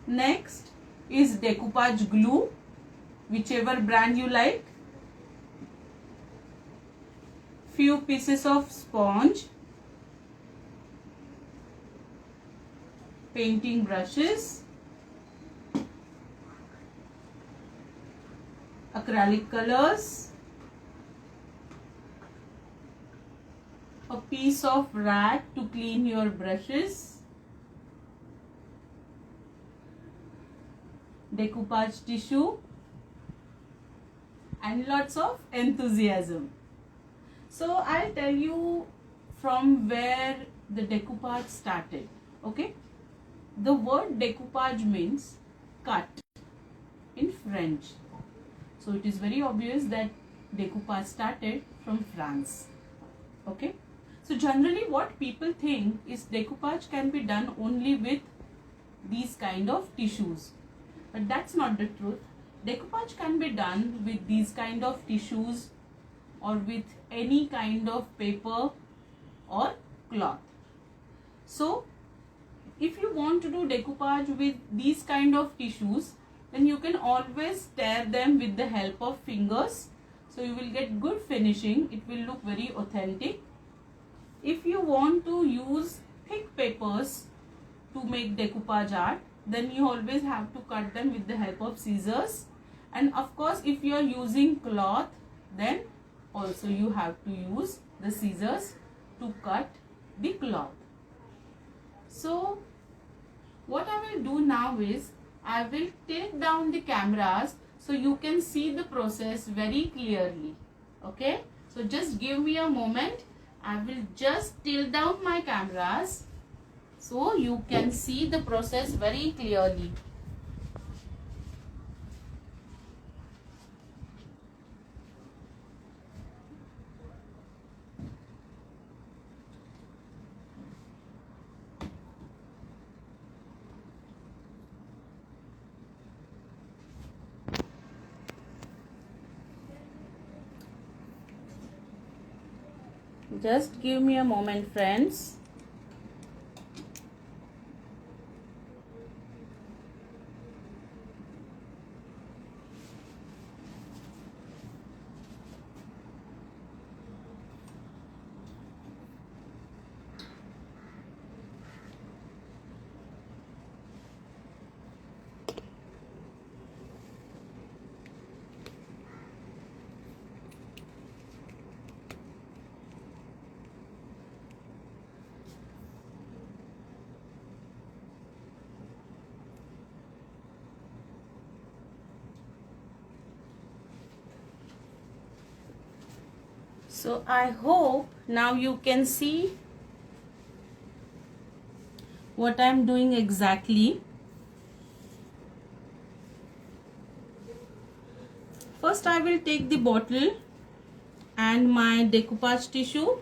Next is decoupage glue, whichever brand you like. Few pieces of sponge, painting brushes, acrylic colors, a piece of rag to clean your brushes, decoupage tissue, and lots of enthusiasm. So I'll tell you from where the decoupage started. Okay, the word decoupage means cut in French. So it is very obvious that decoupage started from France. Okay, so generally what people think is decoupage can be done only with these kind of tissues, but that's not the truth. Decoupage can be done with these kind of tissues or with any kind of paper or cloth. So if you want to do decoupage with these kind of tissues, then you can always tear them with the help of fingers. So you will get good finishing. It will look very authentic. If you want to use thick papers to make decoupage art, then you always have to cut them with the help of scissors. And of course, if you are using cloth, then also you have to use the scissors to cut the cloth. So what I will do now is I will take down the cameras so you can see the process very clearly. Okay, so just give me a moment. I will just tilt down my cameras so you can see the process very clearly. Just give me a moment, friends. So I hope now you can see what I am doing exactly. First I will take the bottle and my decoupage tissue.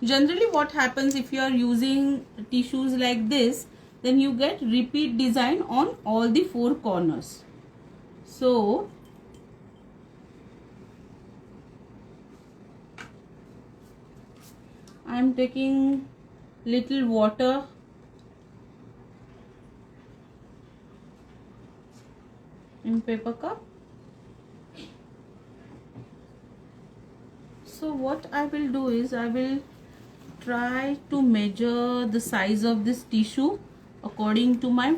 Generally what happens if you are using tissues like this, then you get repeat design on all the four corners. So I am taking little water in paper cup. So what I will do is I will try to measure the size of this tissue according to my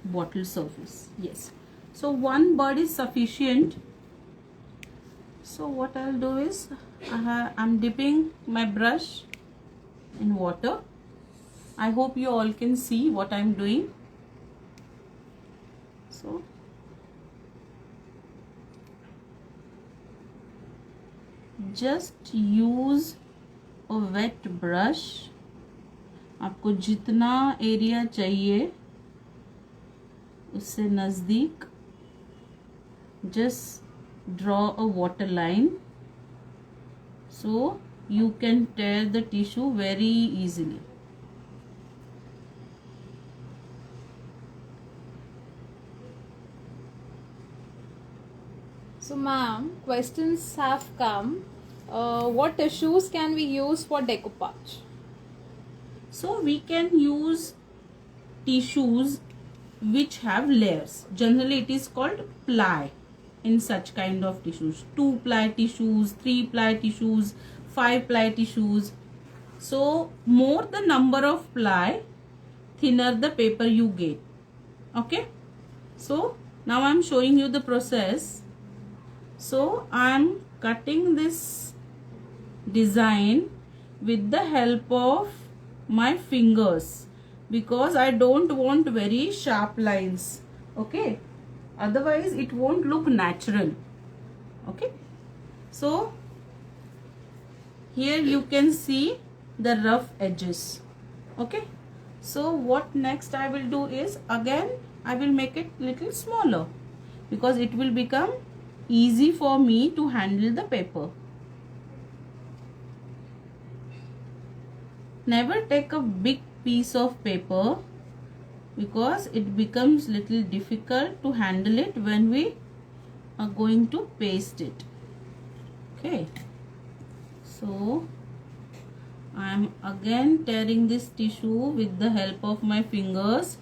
bottle surface. Yes, so one bud is sufficient. So what I'll do is I'm dipping my brush in water. I hope you all can see what I'm doing. So just use a wet brush. आपको जितना area चाहिए उससे नज़दीक just draw a water line so you can tear the tissue very easily. So ma'am, questions have come. What tissues can we use for decoupage? So we can use tissues which have layers. Generally it is called ply in such kind of tissues. 2-ply tissues, 3-ply tissues, 5-ply tissues. So more the number of ply, thinner the paper you get. Okay. So now I am showing you the process. So I am cutting this design with the help of my fingers because I don't want very sharp lines. Okay, otherwise it won't look natural. Okay, so here you can see the rough edges. Okay, so what next I will do is, again I will make it little smaller because it will become easy for me to handle the paper. Never take a big piece of paper because it becomes little difficult to handle it when we are going to paste it. Okay, so I am again tearing this tissue with the help of my fingers.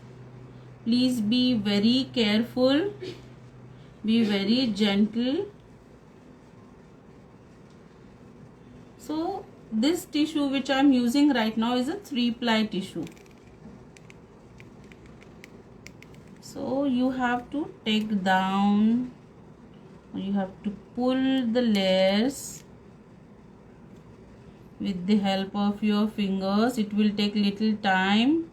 Please be very careful, be very gentle. So this tissue which I am using right now is a 3-ply tissue. So you have to take down, you have to pull the layers with the help of your fingers. It will take little time.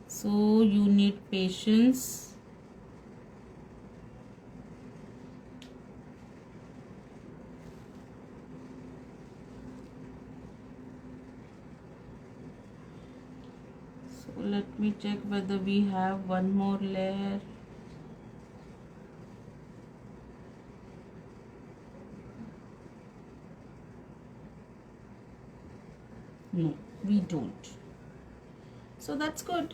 So you need patience. So let me check whether we have one more layer. No, we don't. So that's good.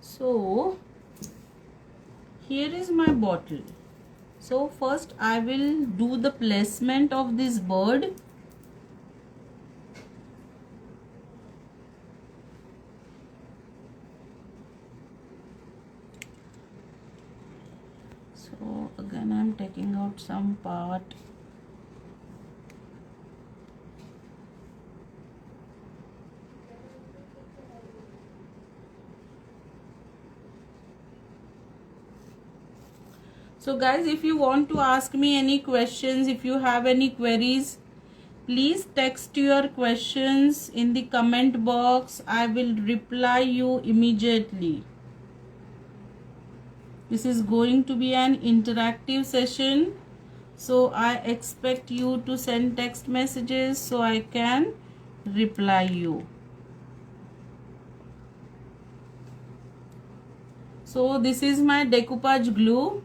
So here is my bottle. So first I will do the placement of this bird. So again I am taking out some part. So guys, if you want to ask me any questions, if you have any queries, please text your questions in the comment box. I will reply you immediately. This is going to be an interactive session, so I expect you to send text messages so I can reply you. So this is my decoupage glue.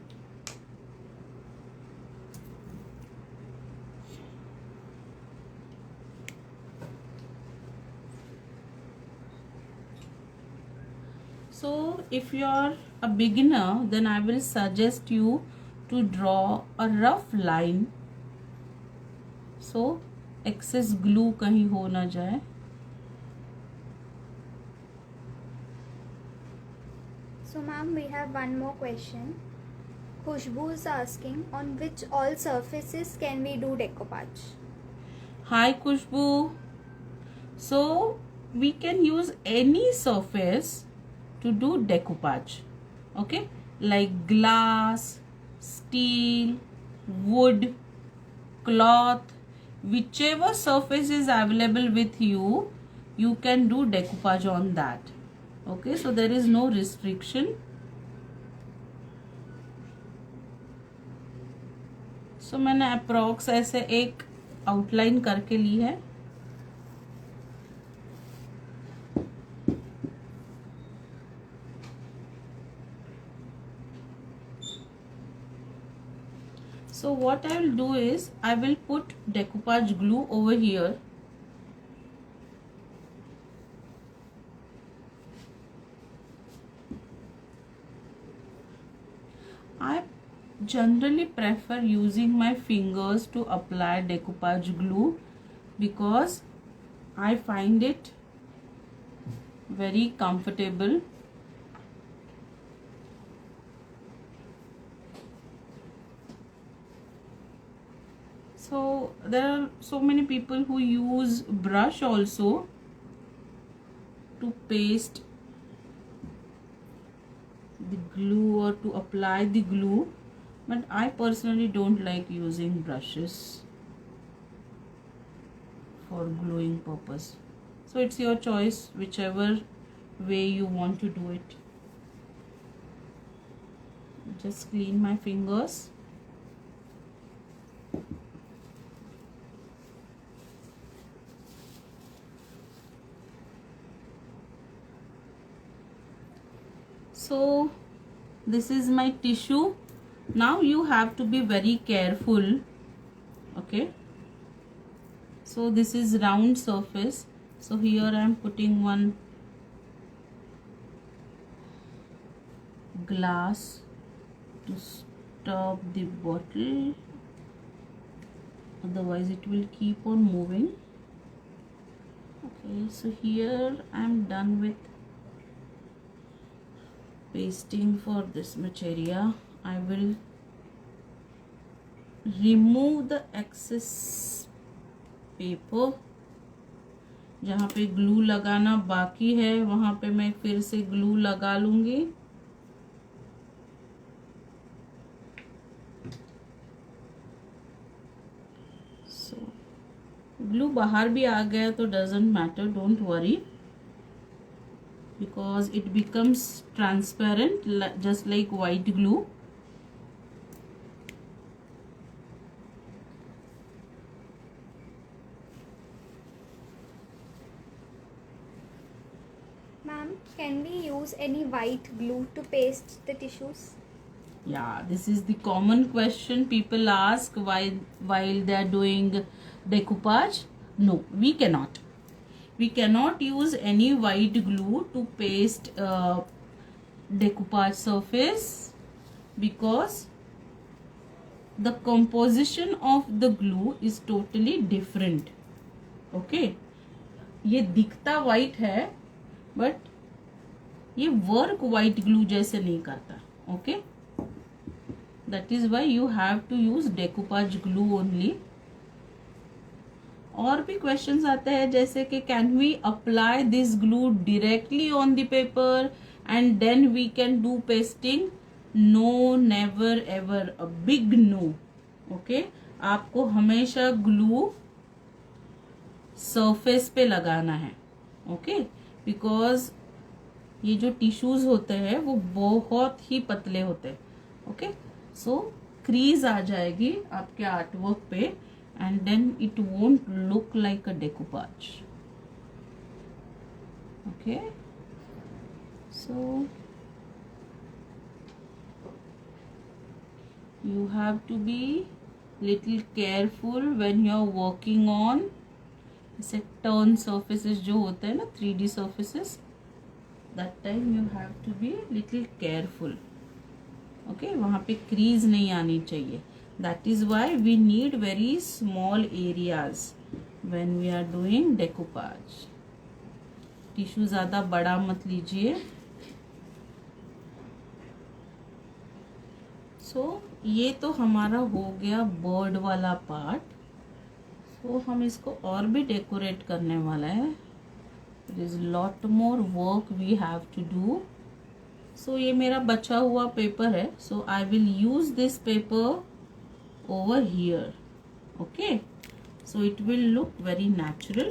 So if you are a beginner, then I will suggest you to draw a rough line, so excess glue कहीं हो ना जाए. So ma'am, we have one more question. Khushbu is asking, on which all surfaces can we do decoupage? Hi Khushbu. So we can use any surface to do decoupage. Okay, like glass, steel, wood, cloth, whichever surface is available with you, you can do decoupage on that. Okay, so there is no restriction. So मैंने approx ऐसे एक outline करके ली है. So what I will do is I will put decoupage glue over here. generally prefer using my fingers to apply decoupage glue because I find it very comfortable. So there are so many people who use brush also to paste the glue or to apply the glue, but I personally don't like using brushes for gluing purpose. So it's your choice, whichever way you want to do it. Just clean my fingers. So this is my tissue. Now you have to be very careful. Okay, so this is round surface, so here I am putting one glass to stop the bottle, otherwise it will keep on moving. Okay, so here I am done with pasting for this material. I will remove the excess paper. जहाँ पे glue लगाना बाकी है वहाँ पे मैं फिर से ग्लू लगा लूँगी. So ग्लू बाहर भी आ गया तो doesn't matter, don't worry, because it becomes transparent just like white glue. Ma'am, can we use any white glue to paste the tissues? Yeah, this is the common question people ask while they are doing decoupage. No, we cannot. We cannot use any white glue to paste decoupage surface because the composition of the glue is totally different. Okay, ये दिखता white है but ये work white glue जैसे नहीं करता. Okay, that is why you have to use decoupage glue only. और भी questions आते हैं जैसे कि can we apply this glue directly on the paper and then we can do pasting. No, never ever, a big no. Okay, आपको हमेशा glue surface पे लगाना है. ओके, बिकॉज ये जो टिश्यूज होते हैं वो बहुत ही पतले होते हैं. ओके, सो क्रीज आ जाएगी आपके आर्टवर्क पे and then it won't look like a decoupage. Okay, so you have to be little careful when you are working on ऐसे turn surfaces जो होते हैं ना 3D surfaces, that time you have to be little careful. Okay, वहाँ पे crease नहीं आनी चाहिए. That is why we need very small areas when we are doing decoupage. Tissue ज़्यादा बड़ा मत लीजिए. So ये तो हमारा हो गया बर्ड वाला पार्ट. So हम इसको और भी डेकोरेट करने वाला है. There is lot more work we have to do. So ये मेरा बचा हुआ पेपर है. So I will use this paper over here. Okay, so it will look very natural.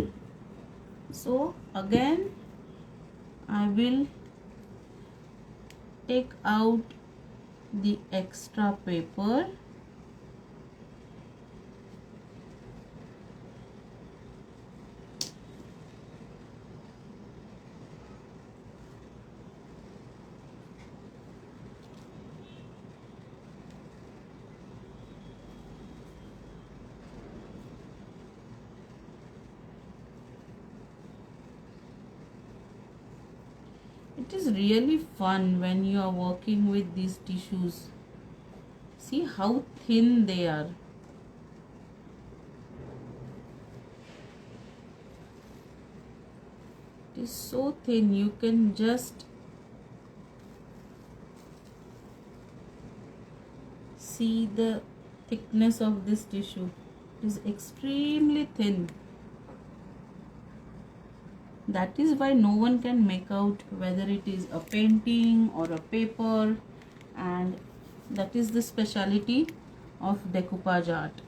So again I will take out the extra paper. It is really fun when you are working with these tissues. See how thin they are. It is so thin, you can just see the thickness of this tissue. It is extremely thin. That is why no one can make out whether it is a painting or a paper, and that is the speciality of decoupage art.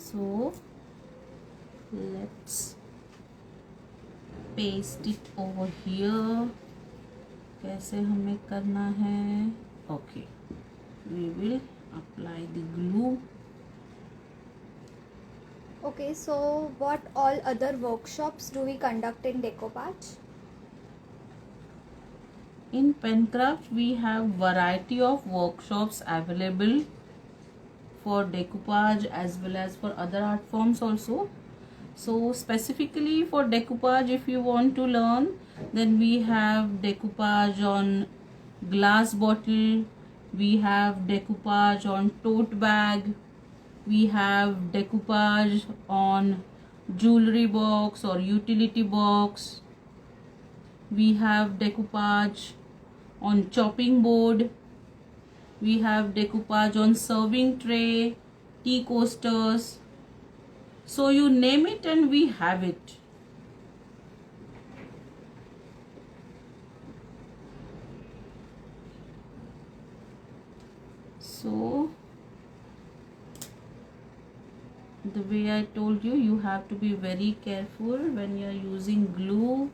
So let's paste it over here. कैसे हमें करना है? Okay, we will apply the glue. Okay, so what all other workshops do we conduct in Decoupage? In Penkraft, we have variety of workshops available for decoupage as well as for other art forms also. So specifically for decoupage, if you want to learn, then we have decoupage on glass bottle, we have decoupage on tote bag, we have decoupage on jewelry box or utility box, we have decoupage on chopping board, we have decoupage on serving tray, tea coasters. So you name it and we have it. So the way I told you, you have to be very careful when you are using glue.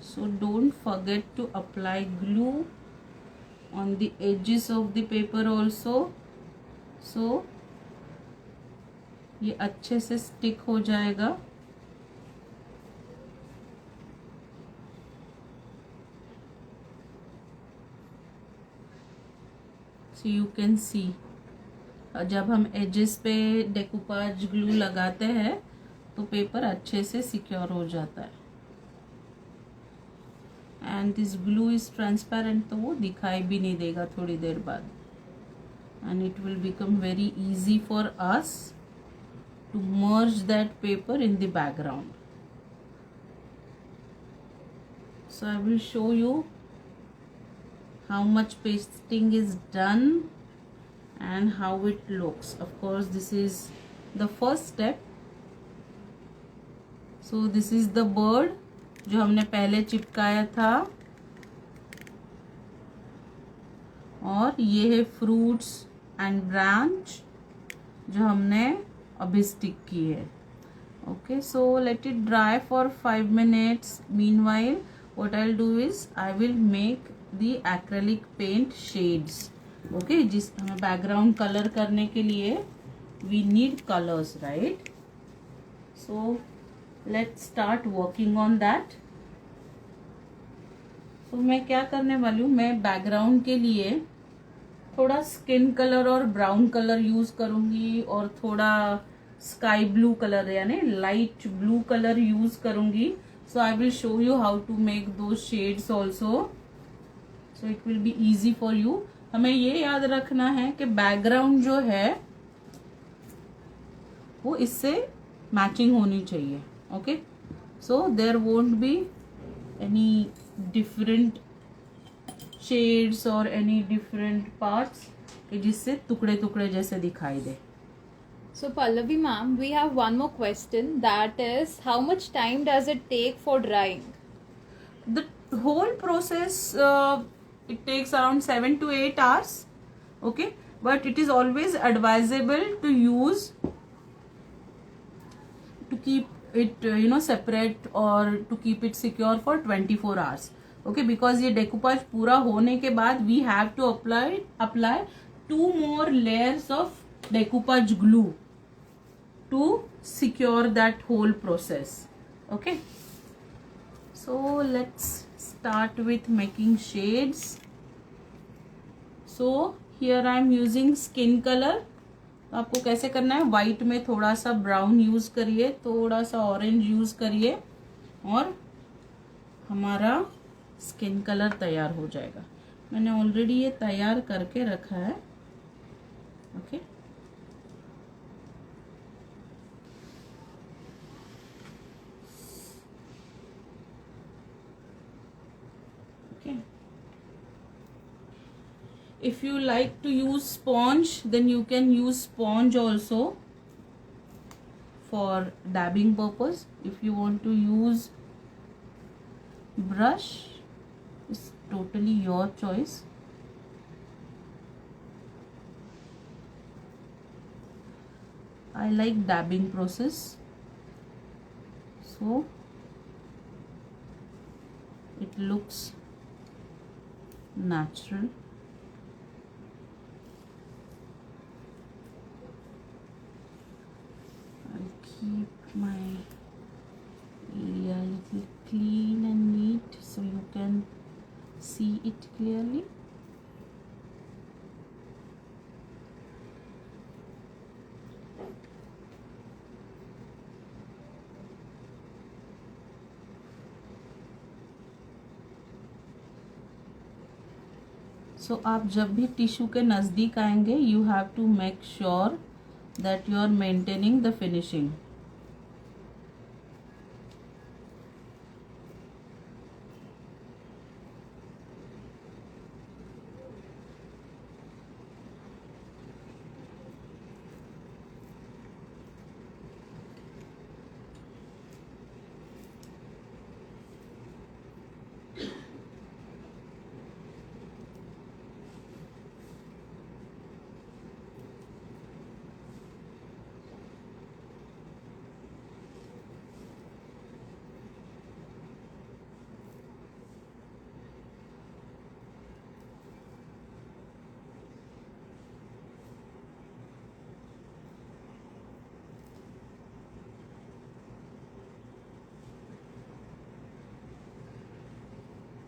So don't forget to apply glue on the edges of the paper also. So ये अच्छे से stick हो जाएगा. So you can see, जब हम edges पे decoupage glue लगाते हैं तो पेपर अच्छे से सिक्योर हो जाता है. And this glue is transparent, तो वो दिखाई भी नहीं देगा थोड़ी देर बाद. And it will become very easy for us to merge that paper in the background. So I will show you how much pasting is done and how it looks. Of course, this is the first step. So this is the bird जो हमने पहले चिपकाया था, और ये है fruits and branch जो हमने अभी स्टिक की है. Okay, so let it dry for 5 minutes. Meanwhile what I will do is I will make the acrylic paint shades. Okay, जिस हमें बैकग्राउंड कलर करने के लिए we need colours, right? So let's start working on that. तो मैं क्या करने वाली हूँ, मैं बैकग्राउंड के लिए थोड़ा स्किन कलर और ब्राउन कलर यूज करूंगी और थोड़ा स्काई ब्लू कलर यानी लाइट ब्लू कलर यूज करूंगी. So I will show you how to make दो shades also, so it will be easy for you. हमें ये याद रखना है कि बैकग्राउंड जो है वो इससे मैचिंग होनी चाहिए. Okay, so there won't be any different shades और एनी डिफरेंट पार्ट्स कि जिससे टुकड़े टुकड़े जैसे दिखाई दे. So Pallavi ma'am, we have one more question, that is, how much time does it take for drying? The whole process, it takes around 7 to 8 hours. Okay, but it is always advisable to use, to keep it separate, or to keep it secure for 24 hours. Okay, because ये decoupage पूरा होने के बाद we have to apply 2 more layers of decoupage glue to secure that whole process. Okay, so let's start with making shades. So here I am using skin color. तो आपको कैसे करना है, वाइट में थोड़ा सा ब्राउन यूज करिए, थोड़ा सा ऑरेंज यूज करिए, और हमारा स्किन कलर तैयार हो जाएगा. मैंने ऑलरेडी ये तैयार करके रखा है. Okay, okay. If you like to use sponge, then you can use sponge also for dabbing purpose. If you want to use brush, it's totally your choice. I like dabbing process, so it looks natural. Keep my area a little clean and neat so you can see it clearly. So आप जब भी tissue के नज़दीक आएंगे, you have to make sure that you are maintaining the finishing.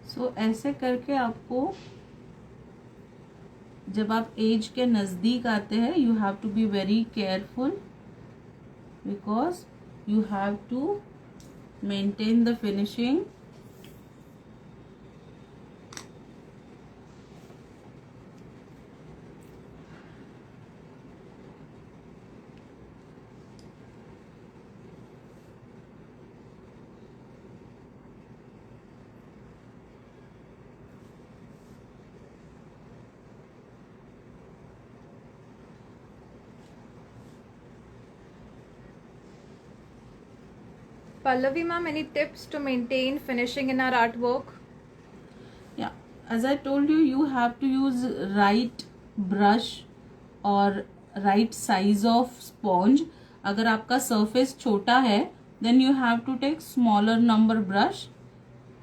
सो ऐसे करके आपको, जब आप एज के नज़दीक आते हैं, you have to be very careful because you have to maintain the finishing. Pallavi ma'am, any tips to maintain finishing in our artwork? Yeah, as I told you, you have to use right brush और right size of sponge. अगर आपका surface छोटा है, then you have to take smaller number brush.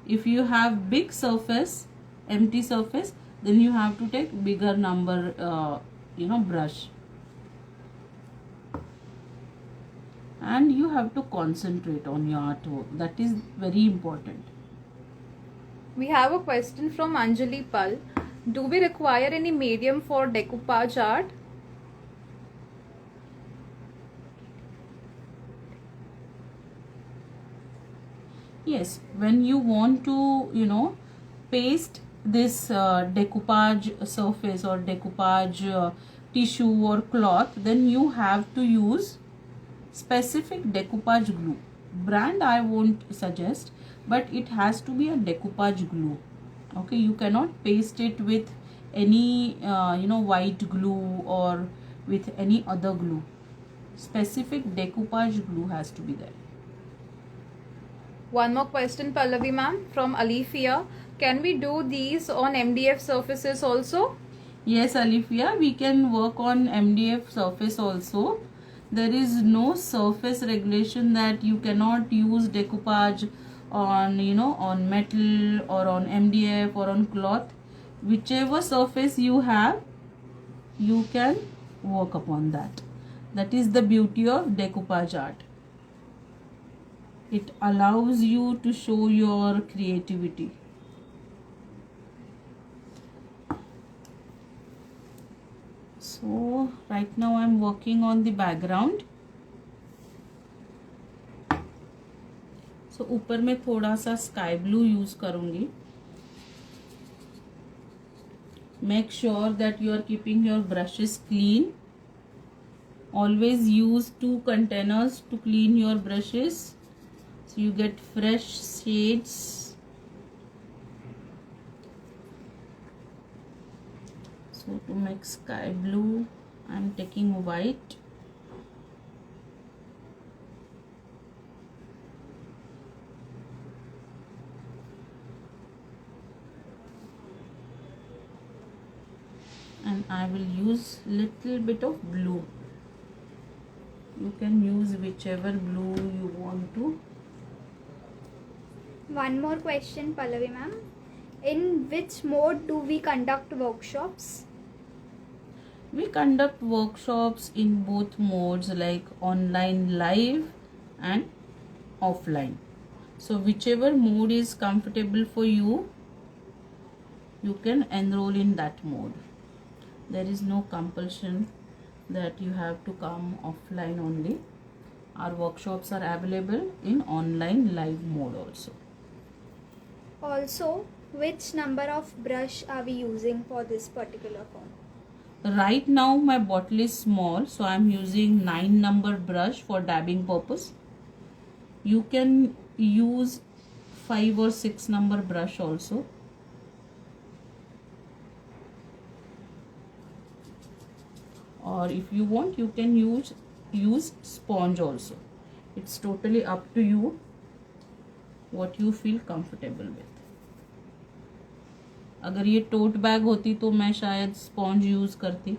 If you have big surface, empty surface, then you have to take bigger number brush. And you have to concentrate on your artwork. That is very important. We have a question from Anjali Pal. Do we require any medium for decoupage art? Yes, when you want to, paste this decoupage surface or decoupage tissue or cloth, then you have to use specific decoupage glue. Brand I won't suggest, but it has to be a decoupage glue. Okay, you cannot paste it with any white glue or with any other glue. specific decoupage glue has to be there. One more question, Pallavi ma'am, from Alifia. Can we do these on MDF surfaces also? Yes, Alifia, we can work on MDF surface also. There is no surface regulation that you cannot use decoupage on, on metal or on MDF or on cloth. Whichever surface you have, you can work upon that. That is the beauty of decoupage art. It allows you to show your creativity. So right now I'm working on the background. So ऊपर में थोड़ा सा sky blue use करूंगी. Make sure that you are keeping your brushes clean. Always use 2 containers to clean your brushes so you get fresh shades. So to make sky blue, I am taking white. And I will use little bit of blue. You can use whichever blue you want to. One more question, Pallavi ma'am. In which mode do we conduct workshops? We conduct workshops in both modes, like online live and offline. So whichever mode is comfortable for you, you can enroll in that mode. There is no compulsion that you have to come offline only. Our workshops are available in online live mode also. Also, which number of brush are we using for this particular form? Right now my bottle is small, so I am using 9 number brush for dabbing purpose. You can use 5 or 6 number brush also. Or if you want, you can use sponge also. It's totally up to you what you feel comfortable with. अगर ये tote bag होती तो मैं शायद sponge use करती.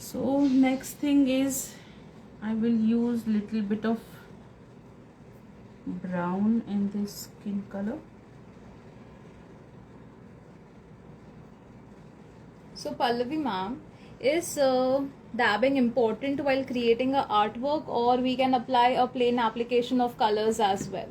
So next thing is I will use little bit of brown in this skin color. So Pallavi ma'am, is dabbing important while creating a artwork, or we can apply a plain application of colors as well?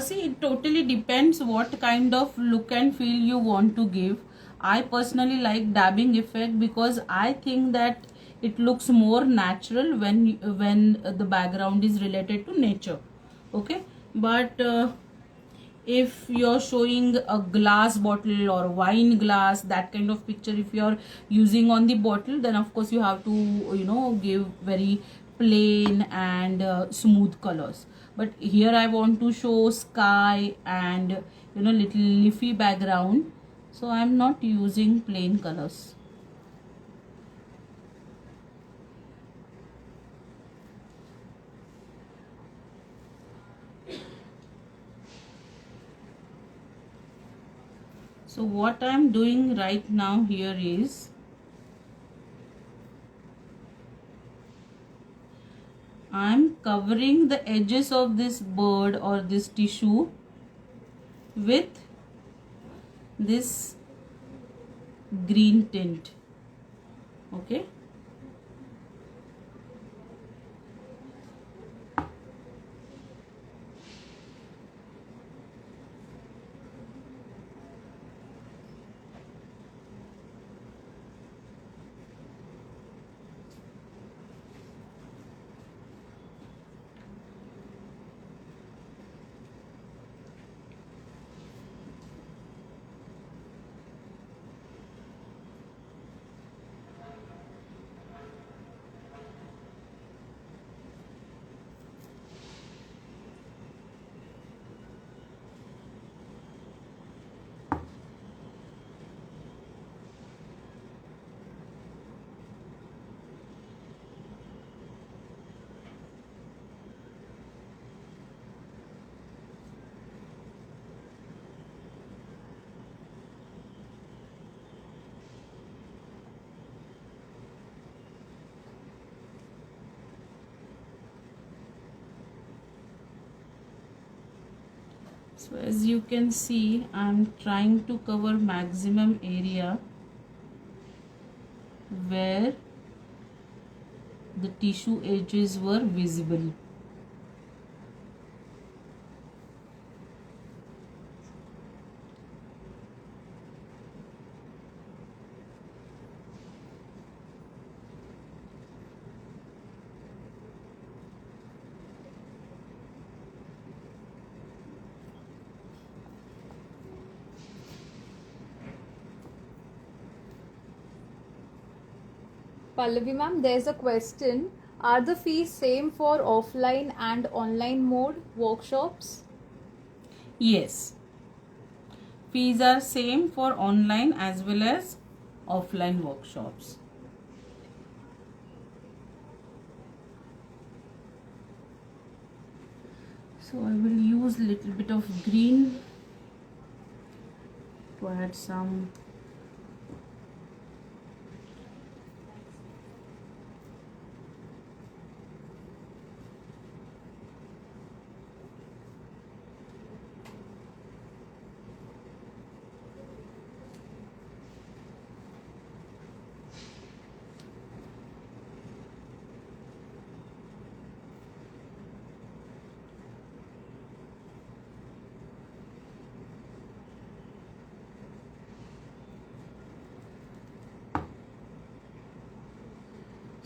See, it totally depends what kind of look and feel you want to give. I personally like dabbing effect because I think that it looks more natural when the background is related to nature. Okay, but if you're showing a glass bottle or wine glass, that kind of picture, if you're using on the bottle, then of course you have to give very plain and smooth colors. But here I want to show sky and little leafy background, so I'm not using plain colors. So what I'm doing right now here is I'm covering the edges of this bird or this tissue with this green tint. Okay. So as you can see, I'm trying to cover maximum area where the tissue edges were visible. Pallavi ma'am, there's a question. Are the fees same for offline and online mode workshops? Yes, fees are same for online as well as offline workshops. So I will use little bit of green to add some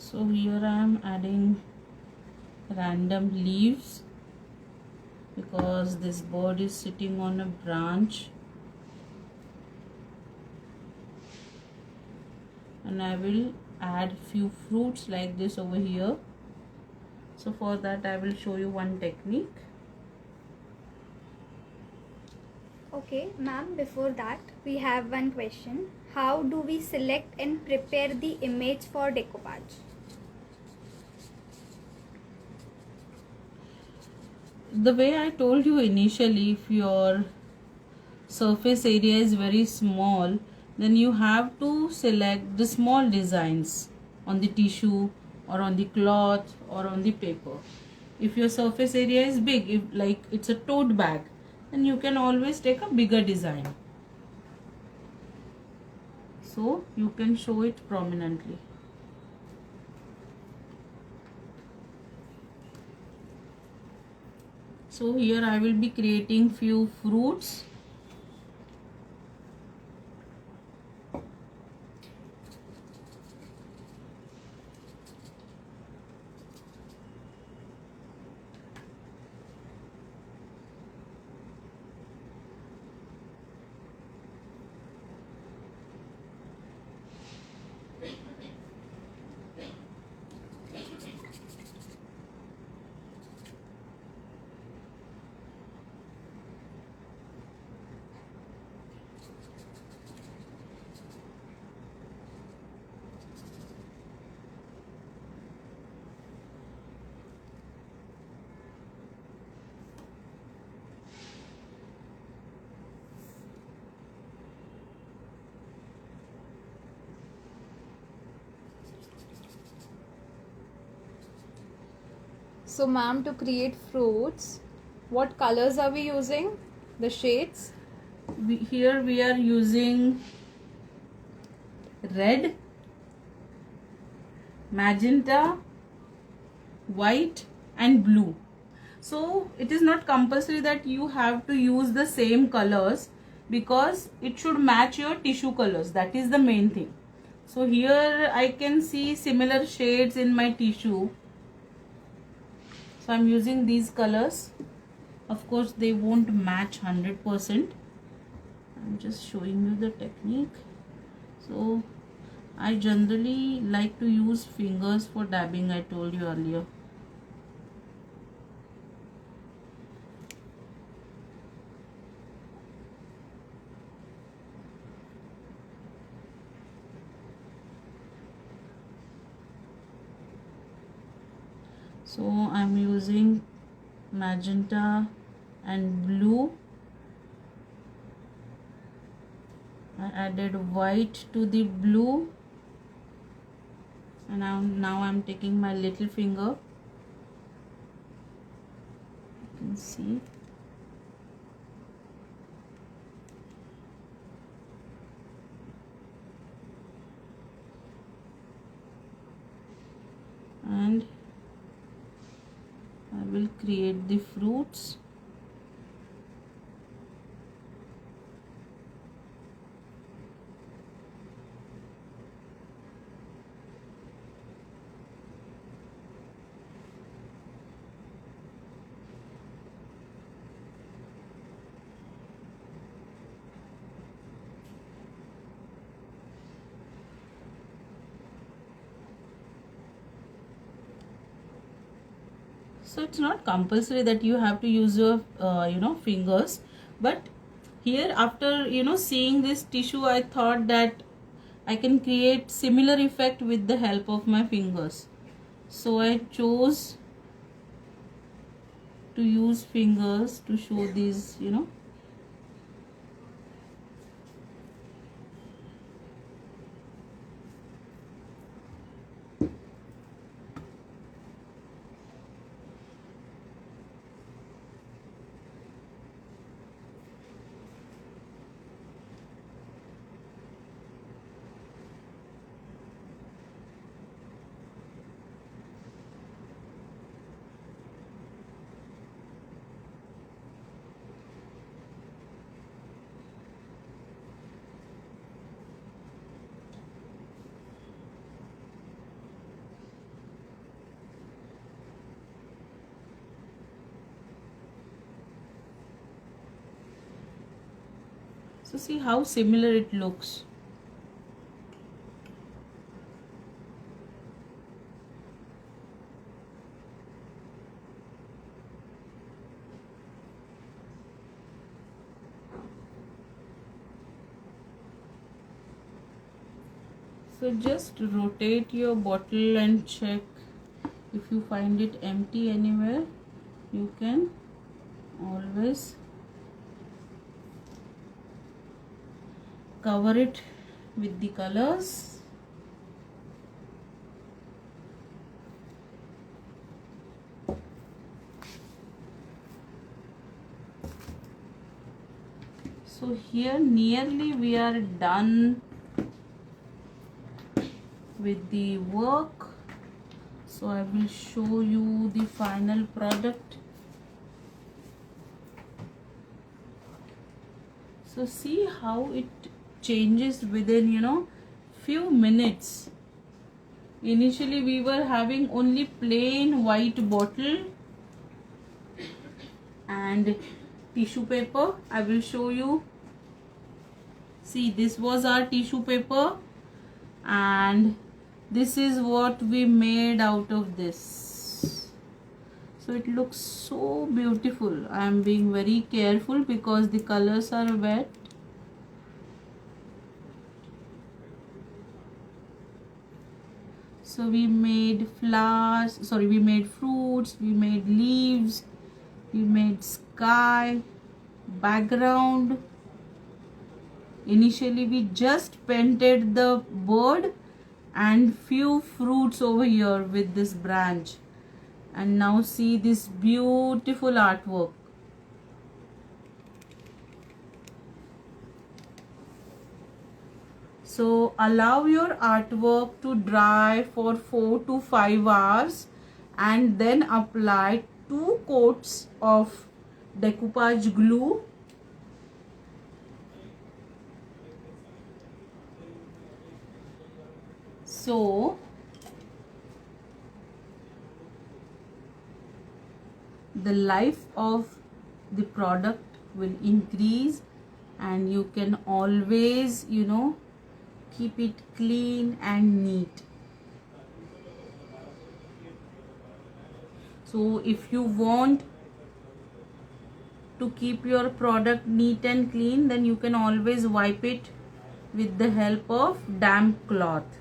so here I am adding random leaves because this bird is sitting on a branch, and I will add few fruits like this over here. So for that I will show you one technique. Okay, ma'am, before that, we have one question. How do we select and prepare the image for decoupage? The way I told you initially, if your surface area is very small, then you have to select the small designs on the tissue or on the cloth or on the paper. If your surface area is big, if like it's a tote bag, then you can always take a bigger design, so you can show it prominently. So here I will be creating few fruits. So ma'am, to create fruits, what colors are we using? The shades? here we are using red, magenta, white and blue. So it is not compulsory that you have to use the same colors, because it should match your tissue colors. That is the main thing. So here I can see similar shades in my tissue, so I'm using these colors. Of course they won't match 100%. I'm just showing you the technique. So I generally like to use fingers for dabbing, I told you earlier. So I'm using magenta and blue. I added white to the blue, and now I'm taking my little finger. You can see. And I will create the fruits. So it's not compulsory that you have to use your fingers, but here after seeing this tissue, I thought that I can create similar effect with the help of my fingers. So I chose to use fingers to show these So see how similar it looks. So just rotate your bottle and check if you find it empty anywhere. You can always cover it with the colors. So here nearly we are done with the work. So I will show you the final product. So see how it changes within few minutes. Initially we were having only plain white bottle and tissue paper. I will show you. See, this was our tissue paper and this is what we made out of this. So it looks so beautiful. I am being very careful because the colors are wet. So we made flowers, we made fruits, we made leaves, we made sky, background. Initially we just painted the bird and few fruits over here with this branch, and now see this beautiful artwork. So allow your artwork to dry for 4 to 5 hours and then apply 2 coats of decoupage glue. So the life of the product will increase and you can always, keep it clean and neat. So if you want to keep your product neat and clean, then you can always wipe it with the help of damp cloth.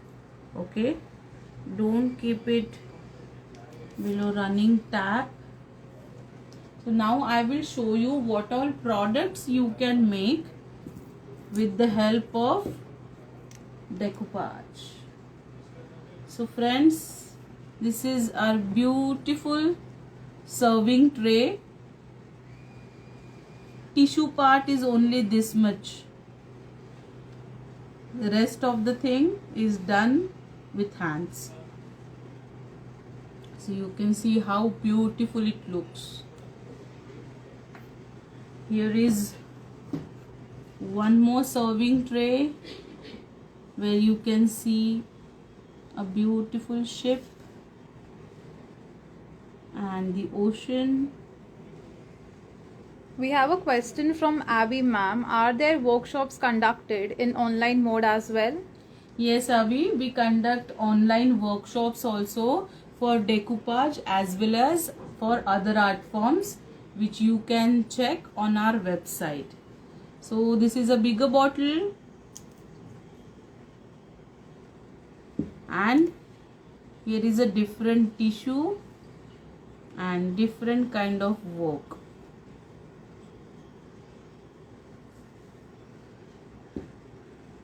Okay, don't keep it below running tap. So now I will show you what all products you can make with the help of decoupage. So friends, this is our beautiful serving tray. Tissue part is only this much. The rest of the thing is done with hands. So you can see how beautiful it looks. Here is one more serving tray where you can see a beautiful ship and the ocean. We have a question from Abby ma'am. Are there workshops conducted in online mode as well? Yes, Abby, we conduct online workshops also for decoupage as well as for other art forms, which you can check on our website. So this is a bigger bottle and here is a different tissue and different kind of work.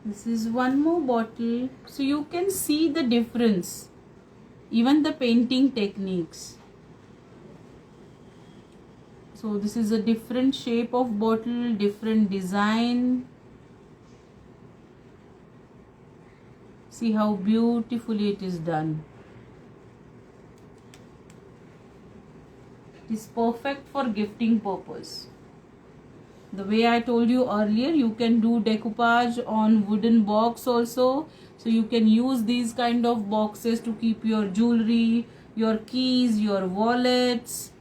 This is one more bottle, so you can see the difference, even the painting techniques. So this is a different shape of bottle, different design. See how beautifully it is done. It is perfect for gifting purpose. The way I told you earlier, you can do decoupage on wooden box also. So you can use these kind of boxes to keep your jewelry, your keys, your wallets,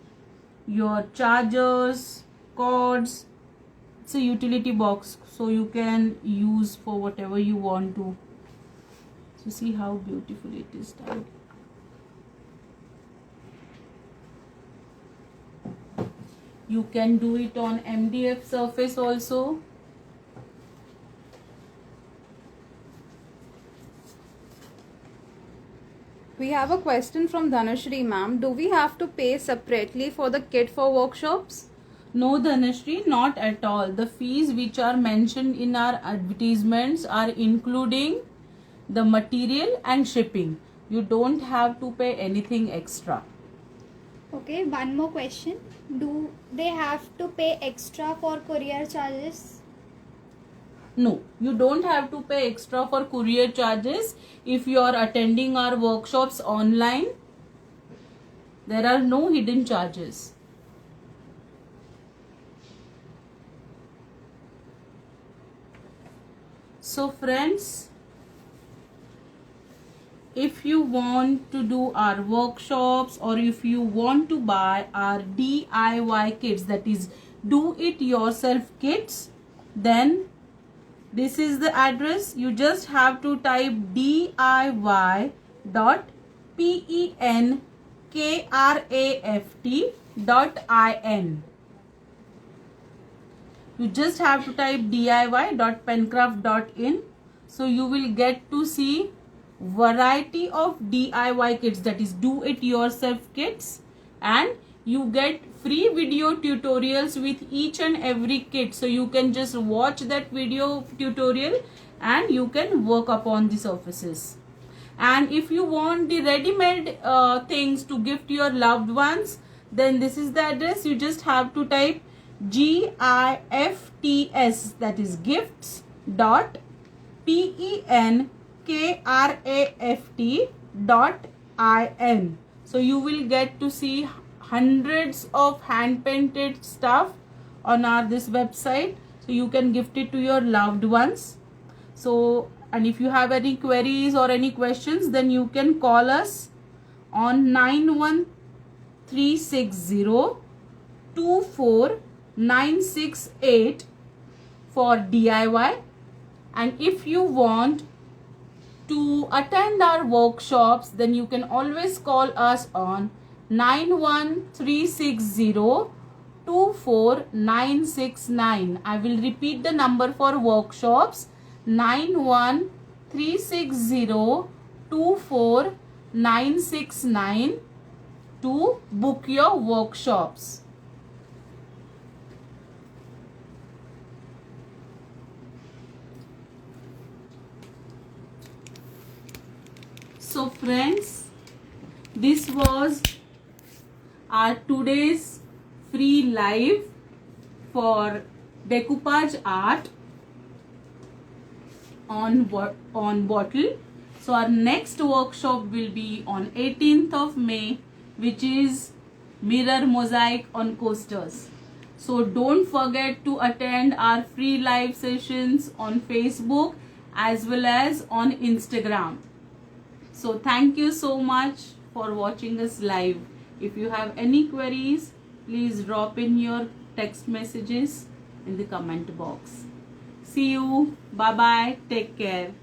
your chargers, cords. It's a utility box, so you can use for whatever you want to. So see how beautiful it is done. You can do it on MDF surface also. We have a question from Dhanashri ma'am. Do we have to pay separately for the kit for workshops? No, Dhanashri, not at all. The fees which are mentioned in our advertisements are including the material and shipping. You don't have to pay anything extra. Okay, one more question. Do they have to pay extra for courier charges? No, you don't have to pay extra for courier charges. If you are attending our workshops online, there are no hidden charges. So friends, if you want to do our workshops or if you want to buy our DIY kits, that is do it yourself kits, then this is the address. You just have to type diy.penkraft.in. You just have to type diy.penkraft.in. So you will get to see variety of DIY kits, that is do it yourself kits, and you get free video tutorials with each and every kit. So you can just watch that video tutorial and you can work upon the surfaces. And if you want the ready-made things to gift your loved ones, then this is the address. You just have to type GIFTS, that is gifts.png penkraft.in. So you will get to see hundreds of hand painted stuff on our this website, so you can gift it to your loved ones. So, and if you have any queries or any questions, then you can call us on 91360-24968 for DIY. And if you want to attend our workshops, then you can always call us on 91360-24969. I will repeat the number for workshops: 91360-24969 to book your workshops. So friends, this was our today's free live for decoupage art on bottle. So our next workshop will be on 18th of May, which is mirror mosaic on coasters. So don't forget to attend our free live sessions on Facebook as well as on Instagram. So thank you so much for watching us live. If you have any queries, please drop in your text messages in the comment box. See you. Bye bye. Take care.